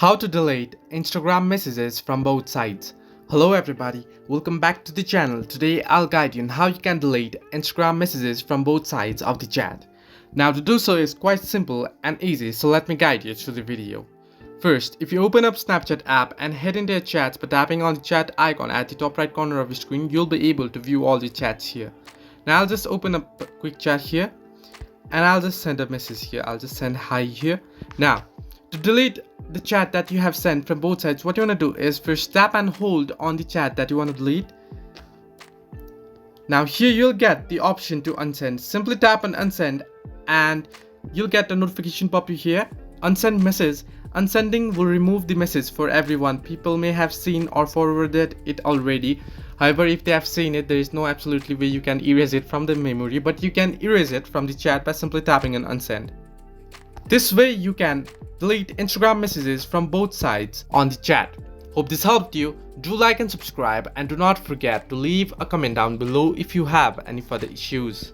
How to delete Instagram messages from both sides. Hello everybody, welcome back to the channel. Today I'll guide you on how you can delete Instagram messages from both sides of the chat. Now to do so is quite simple and easy, so let me guide you through the video. First, if you open up Snapchat app and head into your chats by tapping on the chat icon at the top right corner of your screen, you'll be able to view all the chats here. Now I'll just open up a quick chat here and I'll just send a message here. I'll just send hi here. Now to delete the chat that you have sent from both sides, what you want to do is first tap and hold on the chat that you want to delete. Now here you'll get the option to unsend. Simply tap on unsend and you'll get a notification pop up here. Unsend message. Unsending will remove the message for everyone. People may have seen or forwarded it already. However, if they have seen it, there is no absolutely way you can erase it from the memory, but you can erase it from the chat by simply tapping on unsend. This way you can delete Instagram messages from both sides on the chat. Hope this helped you. Do like and subscribe, and do not forget to leave a comment down below if you have any further issues.